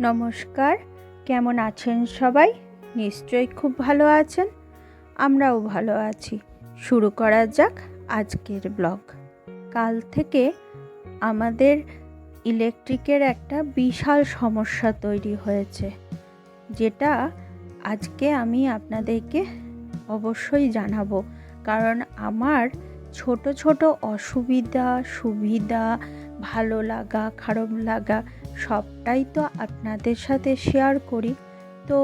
নমস্কার, কেমন আছেন সবাই? নিশ্চয়ই খুব ভালো আছেন। আমরাও ভালো আছি। শুরু করা যাক আজকের ব্লগ। কাল থেকে আমাদের ইলেকট্রিকের একটা বিশাল সমস্যা তৈরি হয়েছে, যেটা আজকে আমি আপনাদেরকে অবশ্যই জানাবো। কারণ আমার ছোট ছোট অসুবিধা, সুবিধা, ভালো লাগা, খারাপ লাগা সবটাই তো আপনাদের সাথে শেয়ার করি। তো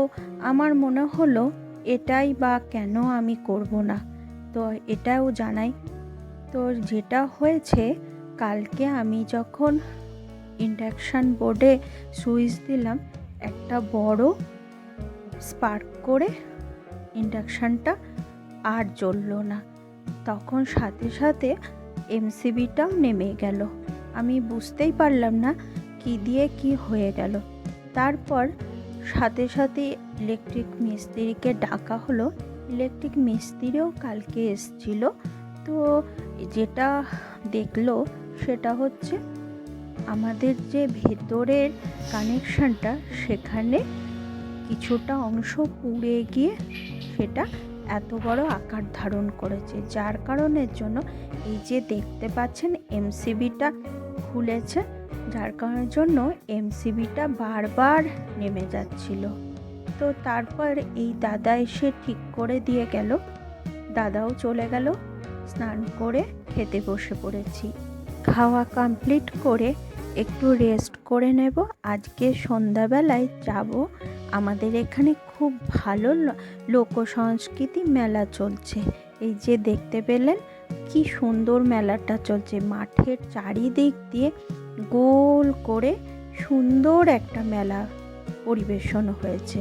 আমার মনে হলো এটাই বা কেন আমি করব না, তো এটাও জানাই। তো যেটা হয়েছে, কালকে আমি যখন ইন্ডাকশান বোর্ডে সুইচ দিলাম, একটা বড় স্পার্ক করে ইন্ডাকশানটা আর জ্বলল না। তখন সাথে সাথে এমসিবিটাও নেমে গেল। আমি বুঝতেই পারলাম না কি দিয়ে কি হয়ে গেল। তারপর সাথে সাথে ইলেকট্রিক মিস্ত্রিকে ডাকা হলো। ইলেকট্রিক মিস্ত্রিও কালকে এসেছিল। তো যেটা দেখলো সেটা হচ্ছে আমাদের যে ভেতরের কানেকশানটা, সেখানে কিছুটা অংশ পুড়ে গিয়ে সেটা এত বড় আকার ধারণ করেছে, যার কারণের জন্য এই যে দেখতে পাচ্ছেন এমসিবিটা খুলেছে, যার কারণের জন্য এমসিবিটা বারবার নেমে যাচ্ছিল। তো তারপর এই দাদা এসে ঠিক করে দিয়ে গেল। দাদাও চলে গেল। স্নান করে খেতে বসে পড়েছি। খাওয়া কমপ্লিট করে একটু রেস্ট করে নেব। আজকে সন্ধ্যাবেলায় যাব, আমাদের এখানে খুব ভালো লোকসংস্কৃতি মেলা চলছে। এই যে দেখতে পেলেন কি সুন্দর মেলাটা চলছে, মাঠের চারিদিক দিয়ে গোল করে সুন্দর একটা মেলা পরিবেশন হয়েছে।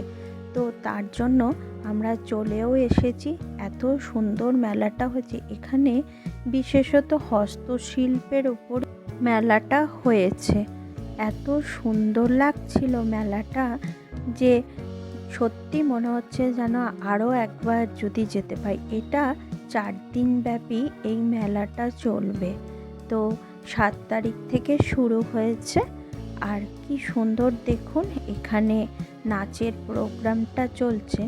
তো তার জন্য আমরা চলেও এসেছি। এত সুন্দর মেলাটা হয়েছে। এখানে বিশেষত হস্তশিল্পের উপর মেলাটা হয়েছে। এত সুন্দর লাগছিল মেলাটা যে সত্যি মনে হচ্ছে যেন আরও একবার যদি যেতে পাই। এটা 4 দিন ব্যাপী এই মেলাটা চলবে। তো 7 তারিখ থেকে শুরু হয়েছে। আর কি সুন্দর দেখুন, এখানে নাচের প্রোগ্রামটা চলছে।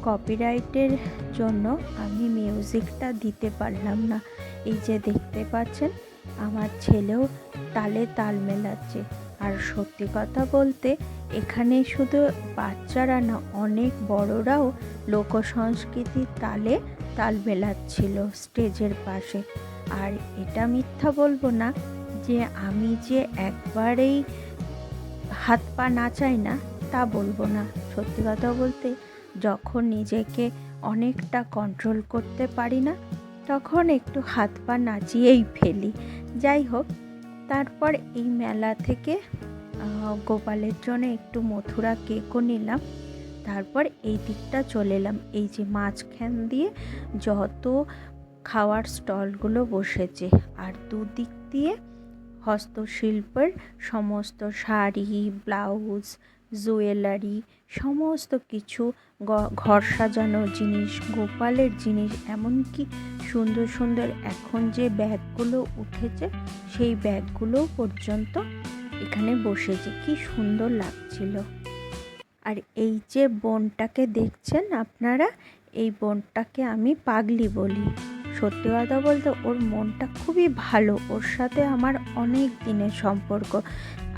কপিরাইটের জন্য আমি মিউজিকটা দিতে পারলাম না। এই যে দেখতে পাচ্ছেন আমার ছেলেও তালে তাল মেলাচ্ছে। আর সত্যি কথা বলতে এখানে শুধু বাচ্চারা না, অনেক বড়রাও লোকসংস্কৃতির তালে তাল মেলাচ্ছিল স্টেজের পাশে। আর এটা মিথ্যা বলবো না যে আমি যে একবারেই হাত পা নাচাই না, তা বলবো না। সত্যি কথা বলতে যখন নিজেকে অনেকটা কন্ট্রোল করতে পারি না, তখন একটু হাত পা নাচিয়েই ফেলি। যাই হোক, তারপর এই মেলা থেকে গোপালের জন্য একটু মথুরা কেকও নিলাম। তারপর এই দিকটা চলে এলাম। এই যে মাঝখান দিয়ে যত খাওয়ার স্টলগুলো বসেছে, আর দুদিক দিয়ে হস্তশিল্পের সমস্ত শাড়ি, ব্লাউজ, জুয়েলারি, সমস্ত কিছু, ঘর সাজানোর জিনিস, গোপালের জিনিস, এমনকি সুন্দর সুন্দর এখন যে ব্যাগগুলো উঠেছে সেই ব্যাগগুলো পর্যন্ত এখানে বসেছে। কি সুন্দর লাগছিল। আর এই যে বোনটাকে দেখছেন আপনারা, এই বোনটাকে আমি পাগলি বলি। সত্যি কথা বলতে ওর মনটা খুবই ভালো। ওর সাথে আমার অনেক দিনের সম্পর্ক।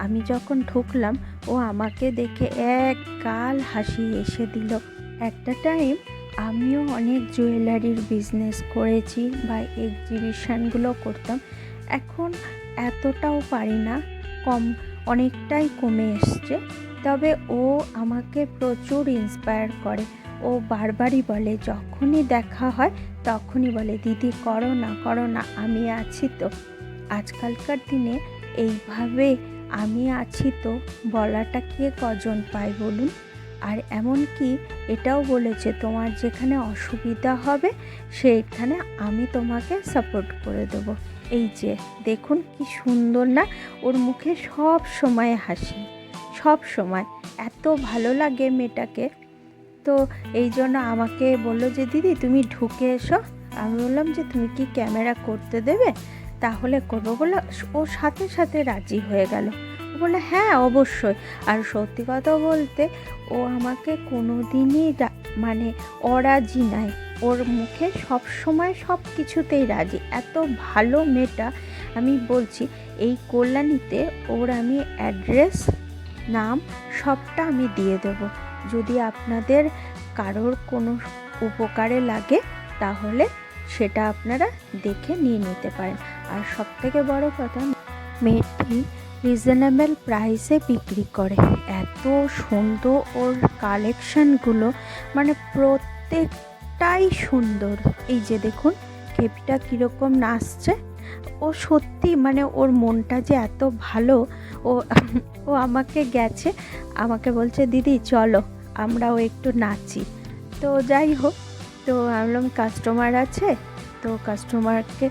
আমি যখন ঢুকলাম, ও আমাকে দেখে এক গাল হাসি এসে দিল। একটা টাইম আমিও অনেক জুয়েলারির বিজনেস করেছি বা এক্সিবিশানগুলো করতাম। এখন এতটাও পারি না, অনেকটাই কমে এসছে। তবে ও আমাকে প্রচুর ইন্সপায়ার করে। ও বারবারই বলে, যখনই দেখা হয় তখনই বলে, দিদি করো না করো না, আমি আছি তো। আজকালকার দিনে এইভাবে আমি আছি তো বলাটা কে কজন পায় বলুন? আর এমনকি এটাও বলেছে, তোমার যেখানে অসুবিধা হবে সেইখানে আমি তোমাকে সাপোর্ট করে দেবো। এই যে দেখুন কি সুন্দর না, ওর মুখে সব সময় হাসি, সব সময়। এত ভালো লাগে মেয়েটাকে। তো এই জন্য আমাকে বললো যে দিদি তুমি ঢুকে এসো। আমি বললাম যে তুমি কি ক্যামেরা করতে দেবে? তাহলে করবো বলে ও সাথে সাথে রাজি হয়ে গেল। বলে হ্যাঁ অবশ্যই। আর সত্যি কথা বলতে ও আমাকে কোনো দিনই মানে অরাজি নাই, ওর মুখে সব সময় সব কিছুতেই রাজি। এত ভালো মেয়েটা, আমি বলছি এই কল্যাণীতে ওর আমি অ্যাড্রেস, নাম সবটা আমি দিয়ে দেব। যদি আপনাদের কারোর কোনো উপকারে লাগে তাহলে সেটা আপনারা দেখে নিয়ে নিতে পারেন। আর সবথেকে বড় কথা, মেয়েটি রিজনেবল প্রাইসে বিক্রি করে। এত সুন্দর ওর কালেকশানগুলো, মানে প্রত্যেকটাই সুন্দর। এই যে দেখুন খেপিটা কীরকম নাচছে, ও সত্যি মানে ওর মনটা যে এত ভালো। ও আমাকে গেছে, আমাকে বলছে দিদি চলো আমরাও একটু নাচি। তো যাই হোক, তো ভাবলাম কাস্টমার আছে, তো কাস্টমারকে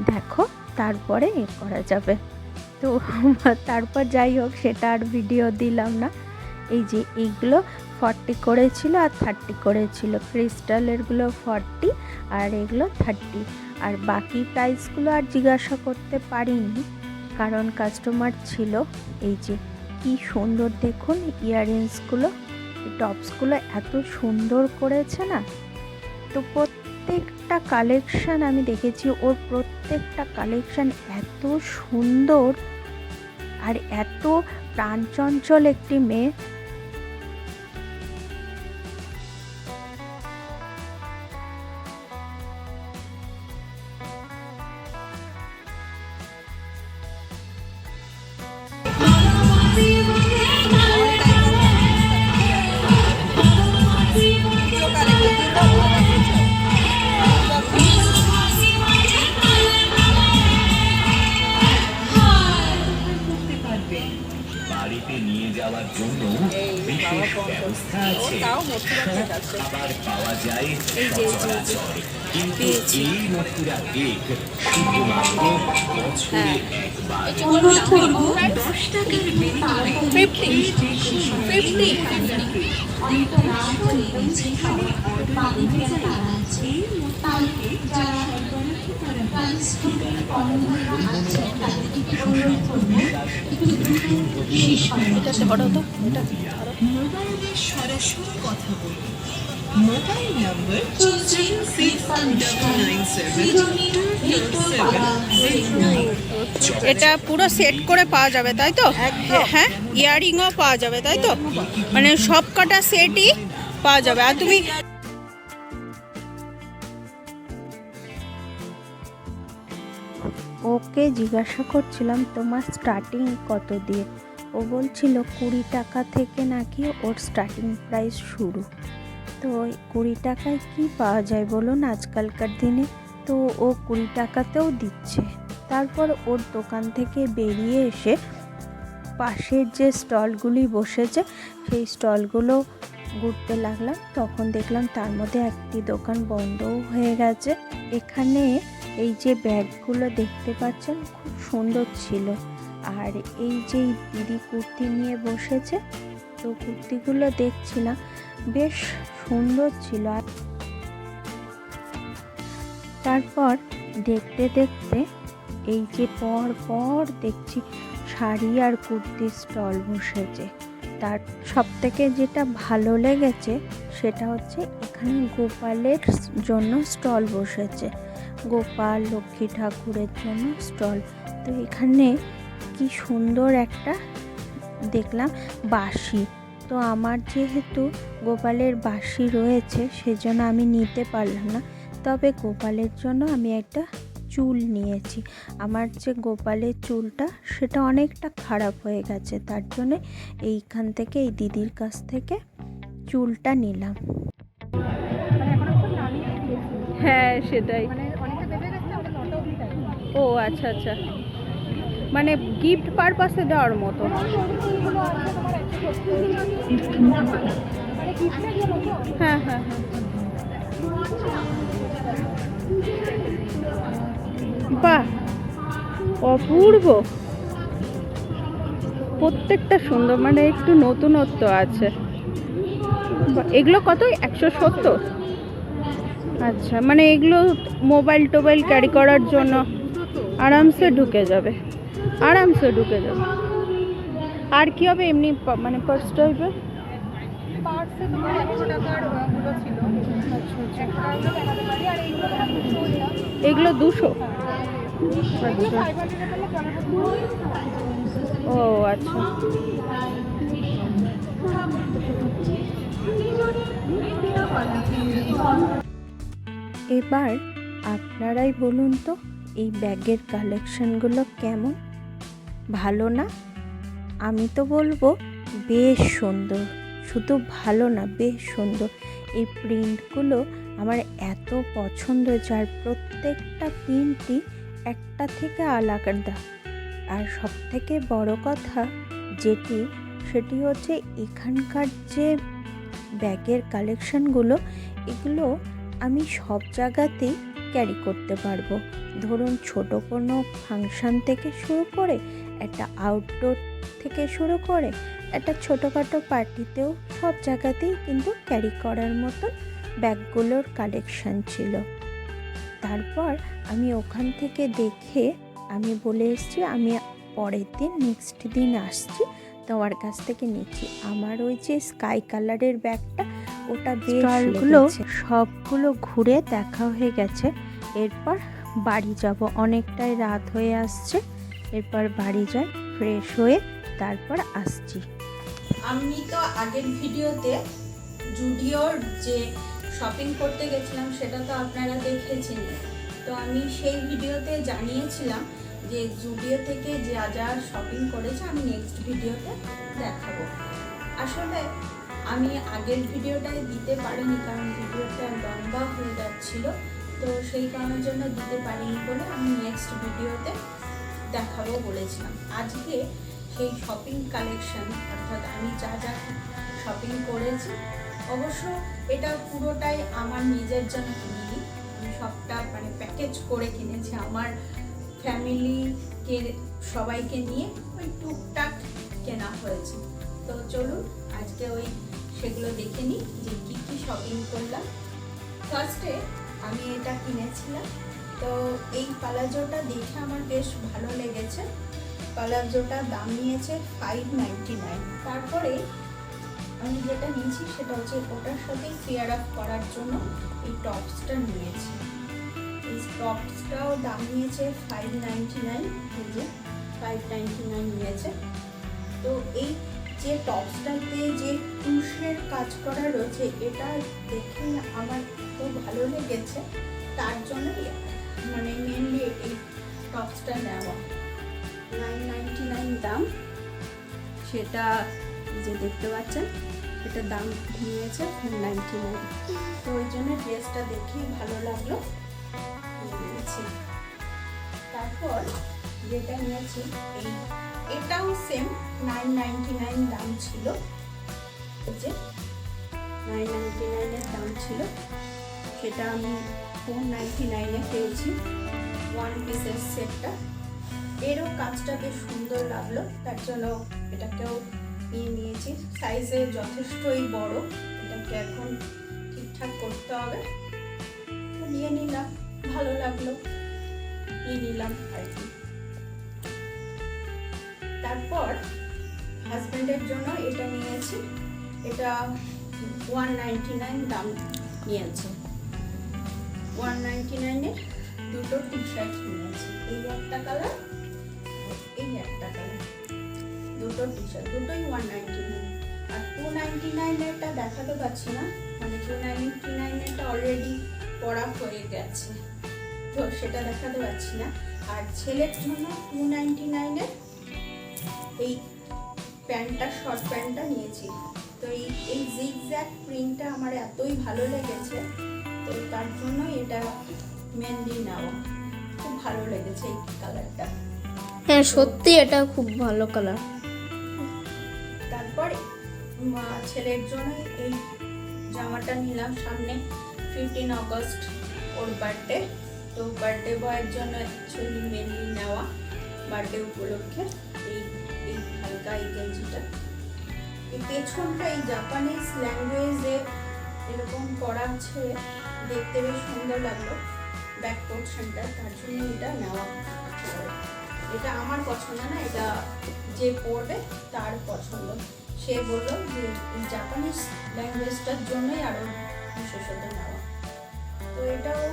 দেখো তারপরে এ করা যাবে। তো তারপর যাই হোক সেটা আর ভিডিও দিলাম না। এই যে এইগুলো 40 করেছিল আর 30 করেছিল, ক্রিস্টালেরগুলো 40 আর এগুলো 30। আর বাকি প্রাইসগুলো আর জিজ্ঞাসা করতে পারিনি কারণ কাস্টমার ছিল। এই যে কি সুন্দর দেখুন ইয়াররিংসগুলো, টপসগুলো এত সুন্দর করেছে না। তো প্রত্যেকটা কালেকশান আমি দেখেছি, ওর প্রত্যেকটা কালেকশান এত সুন্দর আর এত প্রাণচঞ্চল একটি মেয়ে। বাড়িতে নিয়ে যাওয়ার জন্য বিশেষ ব্যবস্থা আছে। খাবার পাওয়া যায় সচরাচর, কিন্তু এই মথুরা কেক শুধুমাত্র বছরে একবার। 10 টাকার বিনিময়ে 50 মোবাইলে সরাসরি কথা বলুন। Mobile number 2369727. এটা পুরো সেট করে পাওয়া যাবে তাই তো? হ্যাঁ, ইয়াররিংও পাওয়া যাবে তাই তো? মানে সব কটা সেটই পাওয়া যাবে। আর তুমি ওকে জিজ্ঞাসা করছিলাম তোমার স্টার্টিং কত দিয়ে, ও বলছিল 20 টাকা থেকে নাকি ওর স্টার্টিং প্রাইস শুরু। তো 20 টাকায় কি পাওয়া যায় বলুন আজকালকার দিনে? তো ও 20 টাকাতেও দিচ্ছে। তারপর ওর দোকান থেকে বেরিয়ে এসে পাশের যে স্টলগুলি বসেছে সেই স্টলগুলো ঘুরতে লাগলাম। তখন দেখলাম তার মধ্যে একটি দোকান বন্ধও হয়ে গেছে। এখানে এই যে ব্যাগগুলো দেখতে পাচ্ছেন খুব সুন্দর ছিল। আর এই যে দিদি কুর্তি নিয়ে বসেছে, তো কুর্তিগুলো দেখছিলাম বেশ সুন্দর ছিল। আর তারপর দেখতে দেখতে এই যে পর দেখছি শাড়ি আর কুর্তির স্টল বসেছে। তার সবথেকে যেটা ভালো লেগেছে সেটা হচ্ছে এখানে গোপালের জন্য স্টল বসেছে, গোপাল লক্ষ্মী ঠাকুরের জন্য স্টল। তো এখানে কি সুন্দর একটা দেখলাম বাঁশি। তো আমার যেহেতু গোপালের বাঁশি রয়েছে সেজন্য আমি নিতে পারলাম না, তবে গোপালের জন্য আমি একটা চুল নিয়েছি। আমার যে গোপালের চুলটা সেটা অনেকটা খারাপ হয়ে গেছে, তার জন্য এইখান থেকে এই দিদির কাছ থেকে চুলটা নিলাম। হ্যাঁ সেটাই। ও আচ্ছা আচ্ছা, মানে গিফট পারপাসে দেওয়ার মতো। হ্যাঁ হ্যাঁ হ্যাঁ, বাহ অপূর্ব, প্রত্যেকটা সুন্দর, মানে একটু নতুনত্ব আছে। এগুলো কত? 170? আচ্ছা, মানে এগুলো মোবাইল টোবাইল ক্যারি করার জন্য আরামসে ঢুকে যাবে, আরামসে ঢুকে যাবে। আর কি হবে এমনি মানে পার্স টাইপের? পার্সে তোমার 100 টাকার গুলো ছিল। আচ্ছা আচ্ছা, 100 টাকা করে দেখাতে পারি, আর এইগুলো তোমার 200 এটা। এগুলো 200? এগুলো আচ্ছা, 500 এর পেলে জলের বোতল। ও আচ্ছা। এবার আপনারাই বলুন তো এই ব্যাগের কালেকশনগুলো কেমন, ভালো না? আমি তো বলবো বেশ সুন্দর, শুধু ভালো না বেশ সুন্দর। এই প্রিন্টগুলো আমার এত পছন্দ, যার প্রত্যেকটা প্রিন্টই একটা থেকে আলাদা। আর সব থেকে বড় কথা সেটি হচ্ছে এখানকার যে ব্যাগের কালেকশনগুলো, এগুলো আমি সব জায়গাতেই ক্যারি করতে পারবো। ধরুন ছোট কোনো ফাংশন থেকে শুরু করে, একটা আউটডোর থেকে শুরু করে, একটা ছোটোখাটো পার্টিতেও সব জায়গাতেই কিন্তু ক্যারি করার মতো ব্যাগগুলোর কালেকশন ছিল। তারপর আমি ওখান থেকে দেখে আমি বলে এসেছি আমি পরের দিন নেক্সট দিন আসছি, তোমার কাছ থেকে নিচ্ছি। আমার ওই যে স্কাই কালারের ব্যাগটা, ওটা বেশগুলো সবগুলো ঘুরে দেখা হয়ে গেছে। এরপর বাড়ি যাব, অনেকটাই রাত হয়ে আসছে। এরপর বাড়ি যাই, ফ্রেশ হয়ে তারপর আসছি। আমি তো আগের ভিডিওতে জুডিওর যে শপিং করতে গেছিলাম সেটা তো আপনারা দেখেছেন। তো আমি সেই ভিডিওতে জানিয়েছিলাম যে জুডিও থেকে যা যা শপিং করেছে আমি নেক্সট ভিডিওতে দেখাবো। আসলে আমি আগের ভিডিওটাই দিতে পারিনি, কারণ ভিডিওটা লম্বা হয়ে যাচ্ছিল, তো সেই কারণের জন্য দিতে পারিনি বলে আমি নেক্সট ভিডিওতে দেখাবো বলেছিলাম। আজকে সেই শপিং কালেকশন, অর্থাৎ আমি যা যা শপিং করেছি, অবশ্য এটা পুরোটাই আমার নিজের জন্য কিনিনি, আমি সবটা মানে প্যাকেজ করে কিনেছি আমার ফ্যামিলিকে সবাইকে নিয়ে ওই টুকটাক কেনা হয়েছে। তো চলুন আজকে সেগুলো দেখে নিই যে কী কী শপিং করলাম। ফার্স্টে আমি এটা কিনেছিলাম, তো এই পালাজোটা দেখে আমার বেশ ভালো লেগেছে। পালাজোটা দাম নিয়েছে 599। তারপরে আমি যেটা নিয়েছি সেটা হচ্ছে ওটার সাথে ফেয়ার আপ করার জন্য এই টপসটা নিয়েছি। এই টপসটাও দাম নিয়েছে 599, এই যে 599 নিয়েছে। তো এই যে টপসটাতে যে কুশের কাজ করা রয়েছে, এটা দেখে আমার খুব ভালো লেগেছে, তার জন্য মানে মেনলি এই টপসটা নেওয়া। 999 দাম, সেটা যে দেখতে পাচ্ছেন এটা দাম নিয়েছে 499। তো ওই জন্য ড্রেসটা দেখেই ভালো লাগলো, নিয়েছি। তারপর যেটা নিয়েছি এটাও সেম 999 দাম ছিল, যে 999 এর দাম ছিল, সেটা আমি 499 পেয়েছি। ওয়ান পিসের সেটটা, এরও কাজটা বেশ সুন্দর লাগলো, তার জন্য এটাকেও নিয়েছি। সাইজে যথেষ্টই বড়, এটাকে এখন ঠিকঠাক করতে হবে, নিয়ে নিলাম, ভালো লাগলো, নিয়ে নিলাম আর কি। তারপর হাজব্যান্ডের জন্য এটা নিয়েছি, এটা 199 দাম নিয়েছে। 199-এর দুটো টি শার্ট নিয়েছি, এই একটা কালার, এই একটা কালার, দুটো টি শার্ট, দুটোই 199। আর 299-এরটা দেখাতে পাচ্ছি না, মানে 299-এরটা অলরেডি পরা হয়ে গেছে, তো সেটা দেখাতে পাচ্ছি না। আর ছেলের জন্য 299-এর এই প্যান্টটা, শর্ট প্যান্টটা নিয়েছি। তো এই জিগজ্যাগ প্রিন্টটা আমার এতই ভালো লেগেছে, তো তার জন্য এটা মেনলি নেওয়া, খুব ভালো লেগেছে এই কালারটা। হ্যাঁ সত্যি এটা খুব ভালো কালার। তারপরে ছেলের জন্য এই জামাটা নিলাম, সামনে 15 আগস্ট ওর বার্থডে, তো বার্থডে বয়ের জন্য অ্যাকচুয়ালি মেনলি নেওয়া, বার্থডে উপলক্ষে এই হালকা এই গেঞ্জিটা। এই পেছনটা এই জাপানিজ ল্যাঙ্গুয়েজে এরকম করা আছে, দেখতে বেশ সুন্দর লাগলো ব্যাক পোর্শনটা, তার জন্য এটা নেওয়া। এটা আমার পছন্দ না, এটা যে পড়বে তার পছন্দ। সে বলল যে জাপানিজ ল্যাঙ্গুয়েজটার জন্যই আরও বিশেষত নেওয়া। তো এটাও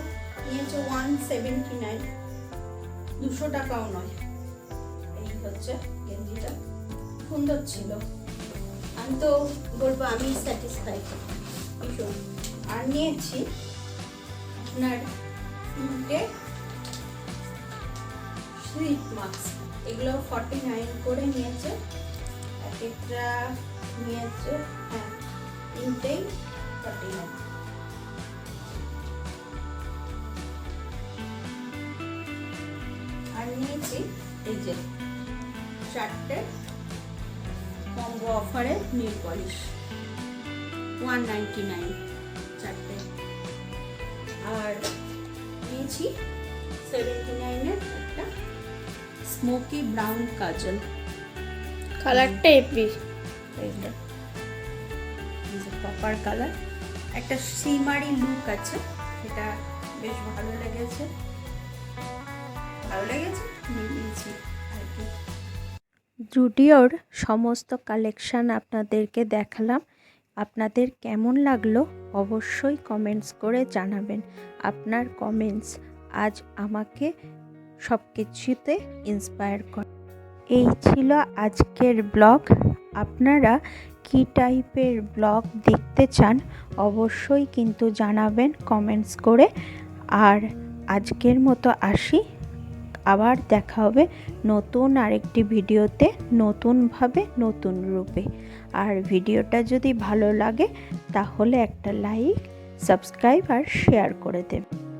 নিয়েছে 179, 200 টাকাও নয়। এই হচ্ছে গেঞ্জিটা, সুন্দর ছিল। আমি তো বলবো আমি স্যাটিসফাইড ভীষণ। আর নিয়েছি আপনার 3টে সুইট মাস্ক, এগুলো 49 করে নিয়েছে। এক একটা নিয়েছে, হ্যাঁ 3টেই 49। আর নিয়েছি এই যে 4টে কম্বো অফারে নেল পলিশ, 199 4টে। আর নিয়েছি 79-এর একটা স্মোকি ব্রাউন কাজল। কালারটা এপি। এইটা কপার কালার, একটা সিমারি লুক আছে, এটা বেশ ভালো লেগেছে, নিয়ে নিয়েছি আর কি। জুডিওর সমস্ত কালেকশান আপনাদেরকে দেখালাম। আপনাদের কেমন লাগলো অবশ্যই কমেন্টস করে জানাবেন। আপনার কমেন্টস আজ আমাকে সব কিছুতে ইন্সপায়ার করে। এই ছিল আজকের ব্লগ। আপনারা কী টাইপের ব্লগ দেখতে চান অবশ্যই কিন্তু জানাবেন কমেন্টস করে। আর আজকের মতো আসি, আবার দেখা হবে নতুন আরেকটি ভিডিওতে, নতুনভাবে নতুন রূপে। আর ভিডিওটা যদি ভালো লাগে তাহলে একটা লাইক, সাবস্ক্রাইব আর শেয়ার করে দেবেন।